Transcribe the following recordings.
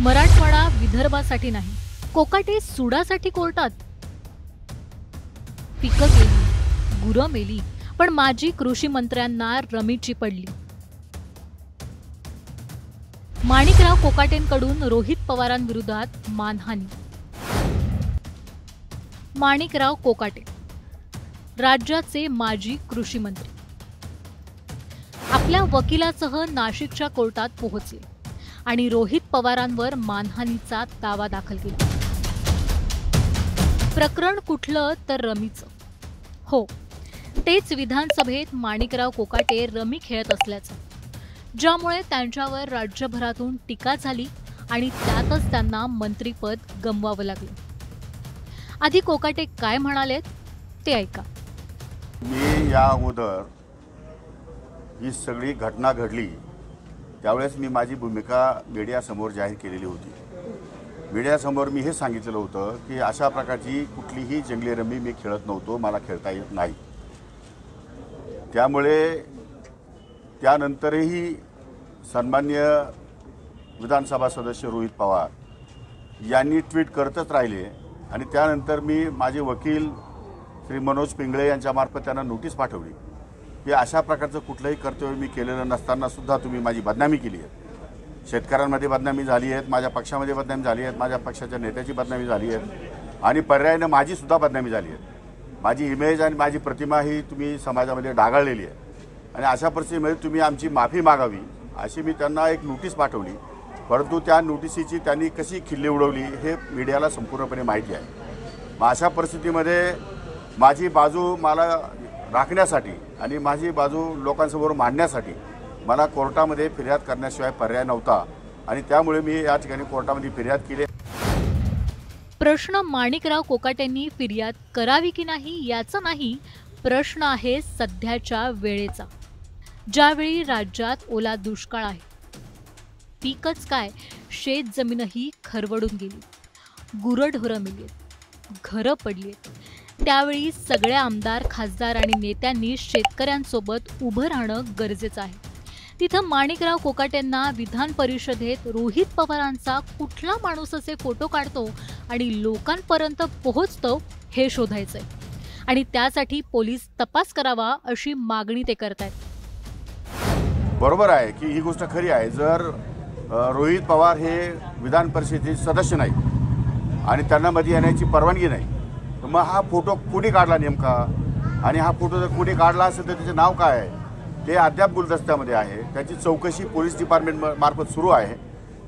मराठवाडा विदर्भासाठी नाही, कोकाटे सुडासाठी कोर्टात। पिकं गेली, गुरं मेली, पण माजी कृषी मंत्र्यांना रमीची पडली। माणिकराव कोकाटेंकडून रोहित पवारांविरोधात मानहानी। माणिकराव कोकाटे राज्याचे माजी कृषी मंत्री आपल्या वकिलासह नाशिकच्या कोर्टात पोहोचले आणि रोहित पवारांवर मानहानीचा दावा दाखल केला। प्रकरण कुठलं तर रमीचं। हो, तेच विधानसभेत माणिकराव कोकाटे रमी खेळत असल्याचं, ज्यामुळे त्यांच्यावर राज्यभरातून टीका झाली आणि त्यातच त्यांना मंत्रीपद गमवावं लागलं। आधी कोकाटे काय म्हणालेत ते ऐका। मी या अगोदर ही सगळी घटना घडली त्यावेळेस मी माझी भूमिका मीडियासमोर जाहीर केलेली होती। मीडियासमोर मी हे सांगितलेलं होतं की अशा प्रकारची कुठलीही जंगली रमी मी खेळत नव्हतो, मला खेळता येत नाही। त्यामुळे त्यानंतरही सन्माननीय विधानसभा सदस्य रोहित पवार यांनी ट्विट करतच राहिले आणि त्यानंतर मी माझे वकील श्री मनोज पिंगळे यांच्यामार्फत त्यांना नोटीस पाठवली की अशा प्रकारचं कुठलंही कर्तव्य मी केलेलं नसताना सुद्धा तुम्ही माझी बदनामी केली आहे। शेतकऱ्यांमध्ये बदनामी झाली आहे, माझ्या पक्षामध्ये बदनामी झाली आहे, माझ्या पक्षाच्या नेत्याची बदनामी झाली आहे आणि पर्यायाने माझी सुद्धा बदनामी झाली आहे। माझी इमेज आणि माझी प्रतिमा ही तुम्ही समाजामध्ये डागाळलेली आहे आणि अशा परिस्थितीमध्ये तुम्ही आमची माफी मागावी अशी मी त्यांना एक नोटीस पाठवली। परंतु त्या नोटिसीची त्यांनी कशी खिल्ली उडवली हे मीडियाला संपूर्णपणे माहिती आहे। मग अशा परिस्थितीमध्ये माझी बाजू मला राखण्यासाठी आणि माझी बाजू लोकांसमोर मांडण्यासाठी मला कोर्टामध्ये फिर्याद करण्याशिवाय पर्याय नव्हता आणि त्यामुळे मी या ठिकाणी कोर्टामध्ये फिर्याद केली। प्रश्न माणिकराव कोकाटेंनी फिर्याद करावी की नाही याचा नाही, प्रश्न आहे सध्याच्या वेळेचा, ज्यावेळी राज्यात ओला दुष्काळ आहे। पीकच काय, शेत जमीनही खरवडून गेली, गुरढोरं मेली, घरं पडली। त्यावेळी सगळ्या आमदार, खासदार आणि नेत्यांनी शेतकऱ्यांसोबत उभं राहणं गरजेचं आहे। तिथं माणिकराव कोकाटेंना विधान परिषदेत रोहित पवारांचा कुठला माणूस असे फोटो काढतो आणि लोकांपर्यंत पोहोचतो हे शोधायचंय आणि त्यासाठी पोलीस तपास करावा अशी मागणी ते करतायत। बरोबर आहे की ही गोष्ट खरी आहे। जर रोहित पवार हे विधान परिषदेचे सदस्य नाही आणि त्यांना मध्ये येण्याची परवानगी नाही, तर मग हा फोटो कोणी काढला नेमका आणि हा फोटो जर कोणी काढला असेल तर त्याचे नाव काय आहे ते अद्याप गुलदस्त्यामध्ये आहे। त्याची चौकशी पोलीस डिपार्टमेंट मार्फत सुरू आहे।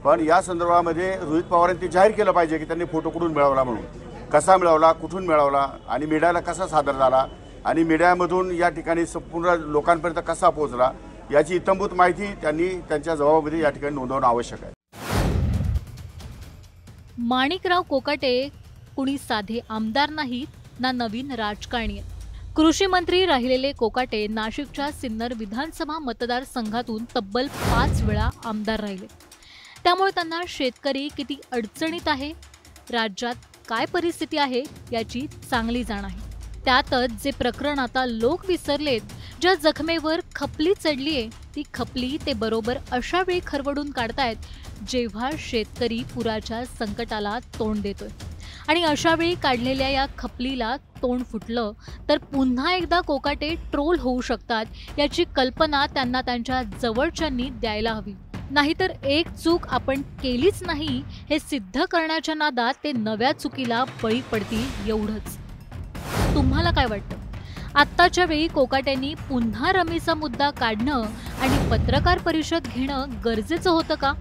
पण या संदर्भामध्ये रोहित पवारांनी ते जाहीर केलं पाहिजे की त्यांनी फोटो कुठून मिळवला, म्हणून कसा मिळवला, कुठून मिळवला आणि मीडियाला कसा सादर झाला आणि मीडियामधून या ठिकाणी संपूर्ण लोकांपर्यंत कसा पोहोचला याची इत्थंभूत माहिती त्यांनी त्यांच्या जबाबामध्ये या ठिकाणी नोंदवणं आवश्यक आहे। माणिकराव कोकाटे कुणी साधे आमदार नाहीत ना नवीन राजकारणी आहेत। कृषी मंत्री राहिलेले कोकाटे नाशिकच्या सिन्नर विधानसभा मतदारसंघातून तब्बल 5 वेळा आमदार राहिले। त्यामुळे त्यांना शेतकरी किती अडचणीत आहे, राज्यात काय परिस्थिती आहे याची चांगली जाण आहे। त्यातच जे प्रकरण आता लोक विसरलेत, ज्या जखमेवर खपली चढलीये ती खपली ते बरोबर अशा वेळी खरवडून काढतायत जेव्हा शेतकरी पुराच्या संकटाला तोंड देतोय आणि अशा वेळी काढलेल्या या खपलीला तोंड फुटलं तर पुन्हा एकदा कोकाटे ट्रोल होऊ शकतात याची कल्पना त्यांना त्यांच्या जवळच्यांनी द्यायला हवी। नाहीतर एक चूक आपण केलीच नाही हे सिद्ध करण्याच्या नादात ते नव्या चुकीला बळी पडतील एवढंच। तुम्हाला काय वाटतं? आत्ताच्या वेळी कोकाटेंनी पुन्हा रमीचा मुद्दा काढणं आणि पत्रकार परिषद घेणं गरजेचं होतं का?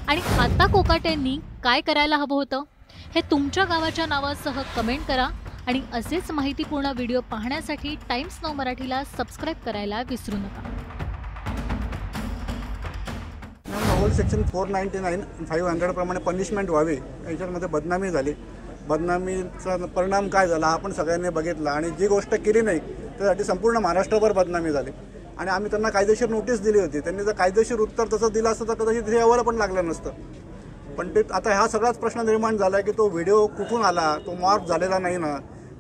आणि आता कोकाटेंनी काय करायला हवं होतं हे तुमच्या गावाच्या नावासह कमेंट करा आणि असेच माहितीपूर्ण व्हिडिओ पाहण्यासाठी टाइम्स नाऊ मराठीला सबस्क्राइब करायला विसरू नका। सेक्शन 499 500 प्रमाणे पनिशमेंट व्हावी, याच्यामध्ये बदनामी झाली। बदनामीचा परिणाम काय झाला आपण सगळ्यांनी बघितला आणि जी गोष्ट केली नाही त्यासाठी संपूर्ण महाराष्ट्रभर बदनामी झाली आणि आम्ही त्यांना कायदेशीर नोटीस दिली होती। त्यांनी जर कायदेशीर उत्तर तसं दिलं असतं तर कदाचित हे यावर पण लागलं नसतं। पण ते आता हा सगळाच प्रश्न निर्माण झाला की तो व्हिडिओ कुठून आला, तो मॉर्फ झालेला नाही ना,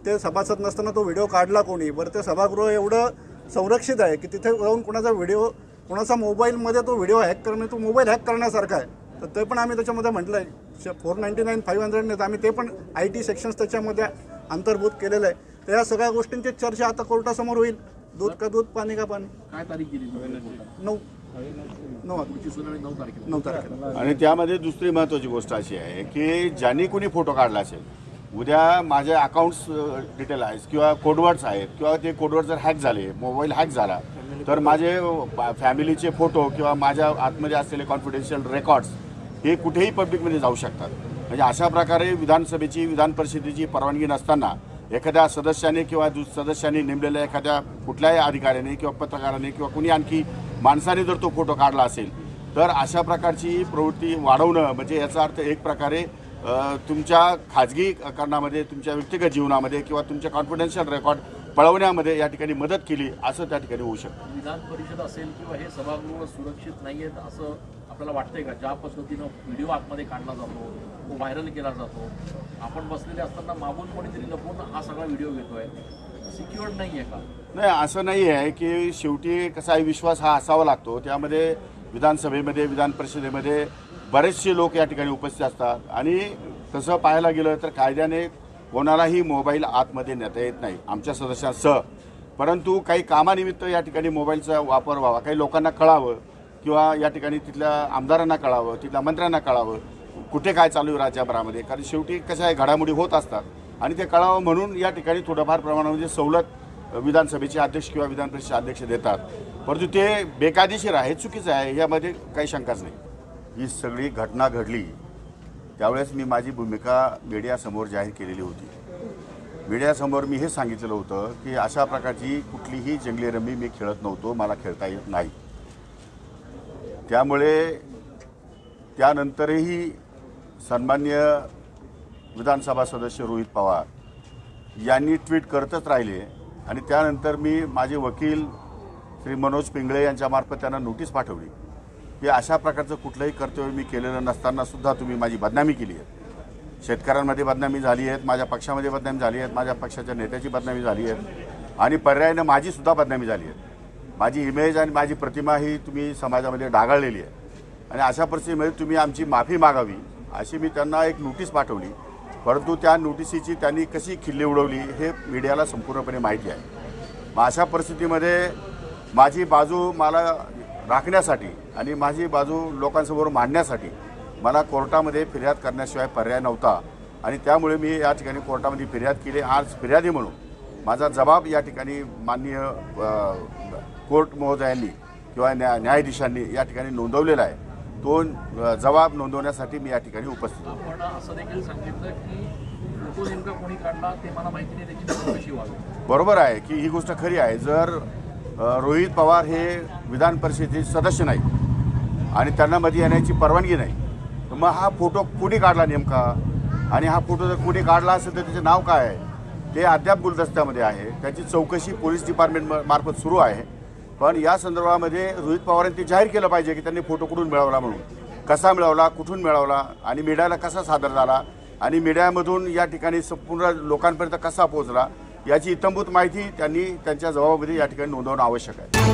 ते सभासद नसताना तो व्हिडिओ काढला कोणी? बरं, ते सभागृह एवढं संरक्षित आहे की तिथे जाऊन कोणाचा व्हिडिओ, कोणाचा मोबाईलमध्ये तो व्हिडिओ हॅक करणे, तो मोबाईल हॅक करण्यासारखा आहे। तर ते पण आम्ही त्याच्यामध्ये म्हटलं आहे 499 500 तर आम्ही ते पण IT सेक्शन्स त्याच्यामध्ये अंतर्भूत केलेलं आहे. तर या सगळ्या गोष्टींची चर्चा आता कोर्टासमोर होईल. दूध का दूध, पाणी का पाणी. काय तारीख दिली 9 तारखेला. आणि त्यामध्ये दुसरी महत्त्वाची गोष्ट अशी आहे की ज्यांनी कोणी फोटो काढला असेल, उद्या माझे अकाउंट्स डिटेल आहेत किंवा कोडवर्ड्स आहेत किंवा ते कोडवर्ड जर हॅक झाले, मोबाईल हॅक झाला, तर माझे फॅमिलीचे फोटो किंवा माझ्या आतमध्ये असलेले कॉन्फिडेन्शियल रेकॉर्ड्स हे कुठेही पब्लिकमध्ये जाऊ शकतात. म्हणजे अशा प्रकारे विधानसभेची, विधान परिषदेची परवानगी नसताना एखाद्या सदस्याने किंवा सदस्यांनी नेमलेल्या एखाद्या कुठल्याही अधिकाऱ्याने किंवा पत्रकाराने किंवा कुणी आणखी माणसाने जर तो फोटो काढला असेल, तर अशा प्रकारची प्रवृत्ती वाढवणं म्हणजे याचा अर्थ एक प्रकारे तुमच्या खाजगीकरणामध्ये, तुमच्या व्यक्तिगत जीवनामध्ये किंवा तुमच्या कॉन्फिडेन्शियल रेकॉर्ड पळवण्यामध्ये या ठिकाणी मदत केली असं त्या ठिकाणी होऊ शकतं. विधान परिषद असेल किंवा हे सभागृह सुरक्षित नाही आहेत असं आपल्याला वाटतंय का? ज्या पद्धतीनं व्हिडिओ आतमध्ये काढला जातो, तो व्हायरल केला जातो, आपण बसलेले असताना मागून कोणीतरी लपवून हा सगळा व्हिडिओ घेतोय, सिक्युअर्ड नाही आहे का? नाही, असं नाही आहे की शेवटी कसा आहे, विश्वास हा असावा लागतो. त्यामध्ये विधानसभेमध्ये, विधान परिषदेमध्ये बरेचसे लोक या ठिकाणी उपस्थित असतात आणि तसं पाहायला गेलं तर कायद्याने कोणालाही मोबाईल आतमध्ये नेता येत नाही, आमच्या सदस्यांसह. परंतु काही कामानिमित्त या ठिकाणी मोबाईलचा वापर व्हावा, काही लोकांना कळावं किंवा या ठिकाणी तिथल्या आमदारांना कळावं, तिथल्या मंत्र्यांना कळावं कुठे काय चालू आहे राज्यभरामध्ये. कारण शेवटी कसं आहे, घडामोडी होत असतात आणि ते कळावं म्हणून या ठिकाणी थोडंफार प्रमाणामध्ये सवलत विधानसभेचे अध्यक्ष किंवा विधान परिषद अध्यक्ष देतात. परंतु ते बेकायदेशीर आहे, चुकीचं आहे, यामध्ये काही शंकाच नाही. ही सगळी घटना घडली त्यावेळेस मी माझी भूमिका मीडियासमोर जाहीर केलेली होती. मीडियासमोर मी हे सांगितलेलं होतं की अशा प्रकारची कुठलीही जंगली रमी मी खेळत नव्हतो, मला खेळता येत नाही. त्यामुळे त्यानंतरही सन्माननीय विधानसभा सदस्य रोहित पवार यांनी ट्विट करतच राहिले आणि त्यानंतर मी माझे वकील श्री मनोज पिंगळे यांच्यामार्फत त्यांना नोटीस पाठवली की अशा प्रकारचं कुठलंही कर्तव्य मी केलेलं नसताना सुद्धा तुम्ही माझी बदनामी केली आहे. शेतकऱ्यांमध्ये बदनामी झाली आहे, माझ्या पक्षामध्ये बदनामी झाली आहे, माझ्या पक्षाच्या नेत्याची बदनामी झाली आहे आणि पर्यायानं माझीसुद्धा बदनामी झाली आहे. माझी इमेज आणि माझी प्रतिमा ही तुम्ही समाजामध्ये डागाळलेली आहे आणि अशा परिस्थितीमध्ये तुम्ही आमची माफी मागावी अशी मी त्यांना एक नोटीस पाठवली. परंतु त्या नोटिसीची त्यांनी कशी खिल्ली उडवली हे मीडियाला संपूर्णपणे माहिती आहे. मग अशा परिस्थितीमध्ये माझी बाजू मला राखण्यासाठी आणि माझी बाजू लोकांसमोर मांडण्यासाठी मला कोर्टामध्ये फिर्याद करण्याशिवाय पर्याय नव्हता आणि त्यामुळे मी या ठिकाणी कोर्टामध्ये फिर्याद केली. आज फिर्यादी म्हणून माझा जबाब या ठिकाणी माननीय कोर्ट महोदयांनी किंवा न्यायाधीशांनी या ठिकाणी नोंदवलेला आहे. तो जबाब नोंदवण्यासाठी मी या ठिकाणी उपस्थित आहे. आपण असं देखील सांगितलं की फोटो नेमका कोणी काढला ते मला माहिती नाही, त्याची चौकशी व्हावी. बरोबर आहे की ही गोष्ट खरी आहे. जर रोहित पवार हे विधान परिषदेचे सदस्य नाही आणि त्यांना मध्ये येण्याची परवानगी नाही, तर मग हा फोटो कुणी काढला नेमका आणि हा फोटो जर कुणी काढला असेल तर त्याचे नाव काय आहे ते अद्याप गुलदस्त्यामध्ये आहे. त्याची चौकशी पोलीस डिपार्टमेंट मार्फत सुरू आहे. पण या संदर्भामध्ये रोहित पवारांनी ते जाहीर केलं पाहिजे की त्यांनी फोटो कुठून मिळवला, म्हणून कसा मिळवला, कुठून मिळवला आणि मीडियाला कसा सादर झाला आणि मीडियामधून या ठिकाणी संपूर्ण लोकांपर्यंत कसा पोहोचला याची इत्थंभूत माहिती त्यांनी त्यांच्या जबाबामध्ये या ठिकाणी नोंदवणं आवश्यक आहे.